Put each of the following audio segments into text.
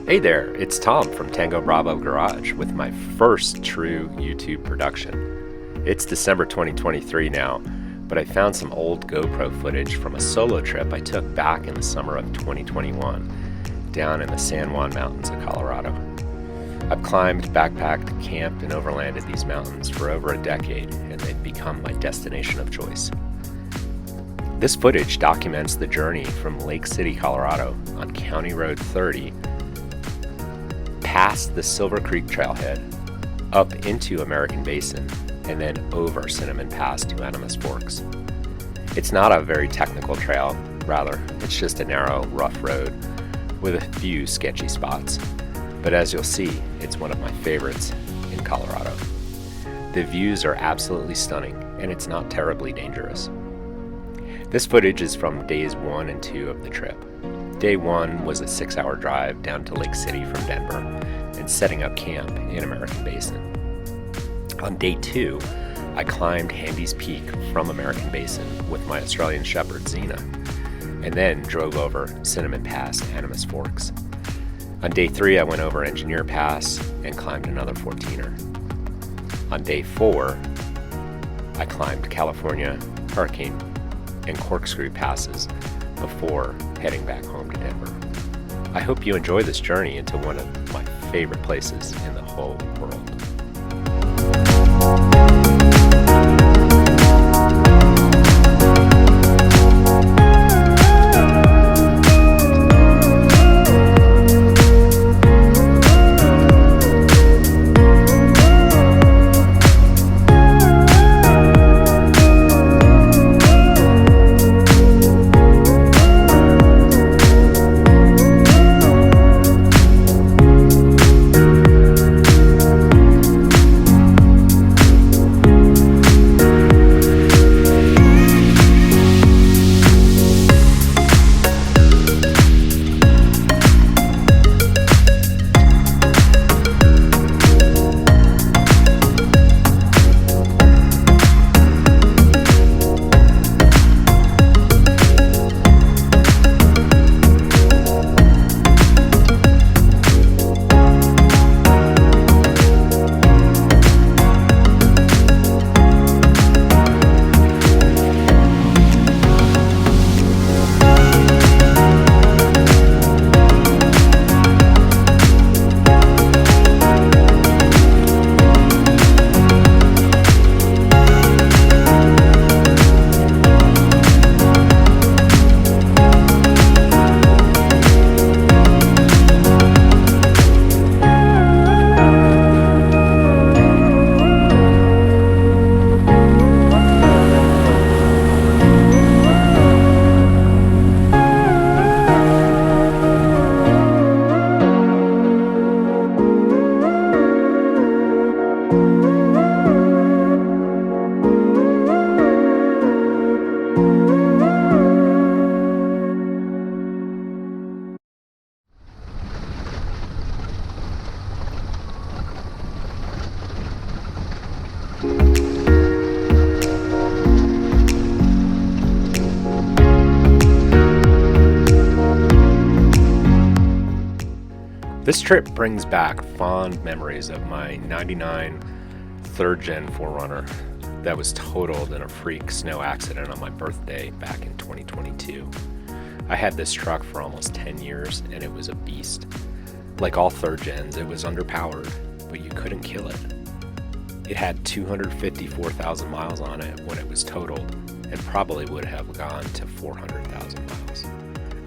Hey there, it's Tom from Tango Bravo Garage with my first true YouTube production. It's December 2023 now, but I found some old GoPro footage from a solo trip I took back in the summer of 2021 down in the San Juan Mountains of Colorado. I've climbed, backpacked, camped, and overlanded these mountains for over a decade, and they've become my destination of choice. This footage documents the journey from Lake City, Colorado on County Road 30 past the Silver Creek trailhead, up into American Basin, and then over Cinnamon Pass to Animas Forks. It's not a very technical trail, rather, it's just a narrow, rough road with a few sketchy spots. But as you'll see, it's one of my favorites in Colorado. The views are absolutely stunning, and it's not terribly dangerous. This footage is from days 1 and 2 of the trip. Day 1 was a 6-hour drive down to Lake City from Denver and setting up camp in American Basin. On day 2, I climbed Handy's Peak from American Basin with my Australian Shepherd Xena, and then drove over Cinnamon Pass to Animas Forks. On day 3, I went over Engineer Pass and climbed another 14er. On day 4, I climbed California, Hurricane, and Corkscrew passes before heading back home to Denver. I hope you enjoy this journey into one of my favorite places in the whole world. This trip brings back fond memories of my 99 3rd-gen 4Runner that was totaled in a freak snow accident on my birthday back in 2022. I had this truck for almost 10 years and it was a beast. Like all 3rd-gens, it was underpowered, but you couldn't kill it. It had 254,000 miles on it when it was totaled and probably would have gone to 400,000 miles.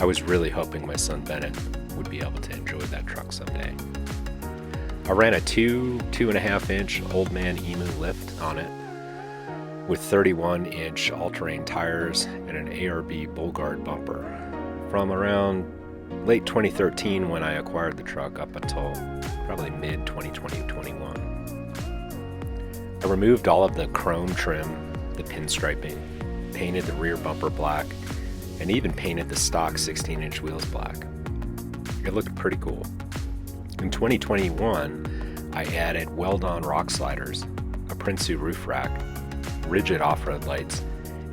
I was really hoping my son Bennett would be able to enjoy that truck someday. I ran a 2.5-inch Old Man Emu lift on it with 31-inch all-terrain tires and an ARB Bull Guard bumper from around late 2013 when I acquired the truck up until probably mid-2021. I removed all of the chrome trim, the pinstriping, painted the rear bumper black, and even painted the stock 16-inch wheels black. It looked pretty cool. In 2021, I added weld-on rock sliders, a Prinsu roof rack, rigid off-road lights,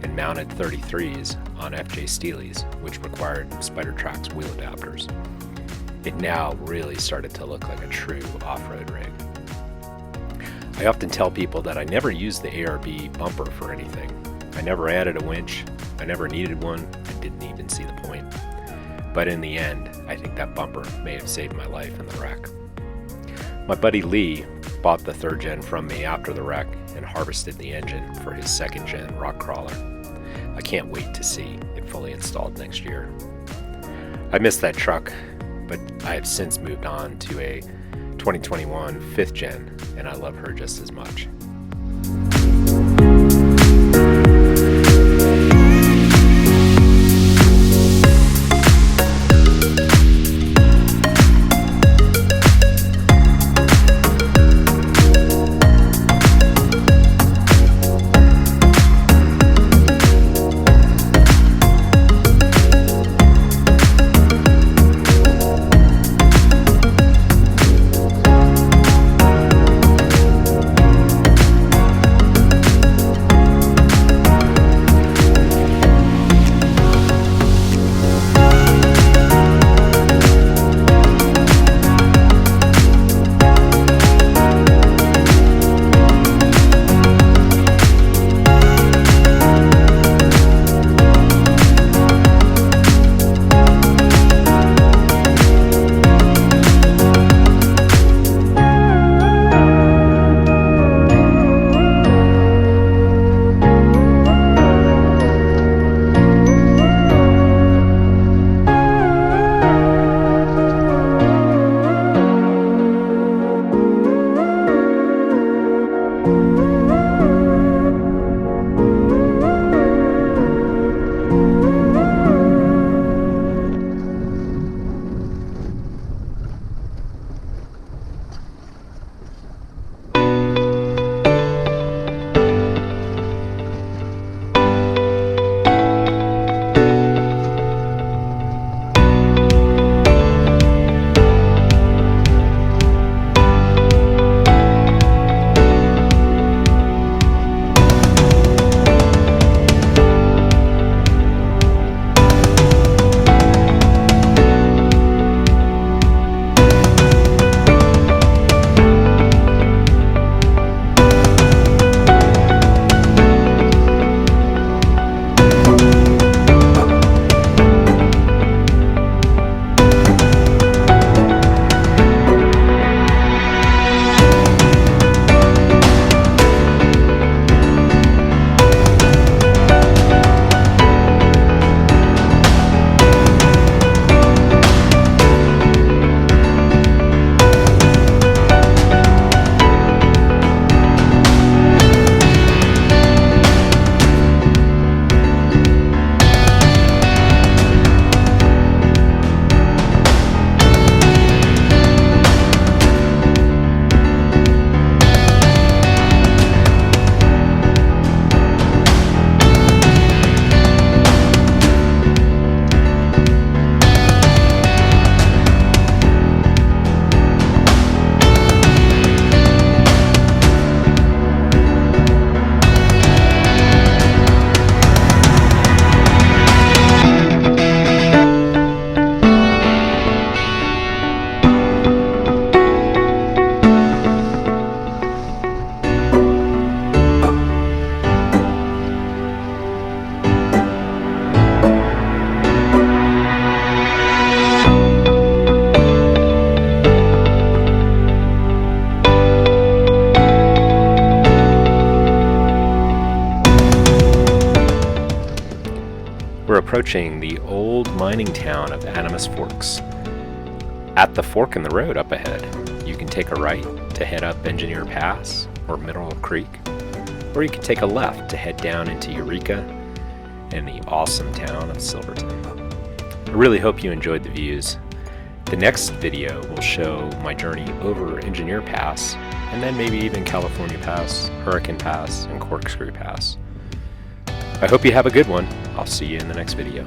and mounted 33s on FJ Steely's, which required Spider Track's wheel adapters. it now really started to look like a true off-road rig. I often tell people that I never used the ARB bumper for anything. I never added a winch, I never needed one, and didn't even see the point. But in the end, I think that bumper may have saved my life in the wreck. My buddy Lee bought the 3rd gen from me after the wreck and harvested the engine for his 2nd gen rock crawler. I can't wait to see it fully installed next year. I miss that truck, but I have since moved on to a 2021 5th gen, and I love her just as much. We're approaching the old mining town of Animas Forks. At the fork in the road up ahead, you can take a right to head up Engineer Pass or Mineral Creek, or you can take a left to head down into Eureka and the awesome town of Silverton. I really hope you enjoyed the views. The next video will show my journey over Engineer Pass, and then maybe even California Pass, Hurricane Pass, and Corkscrew Pass. I hope you have a good one. I'll see you in the next video.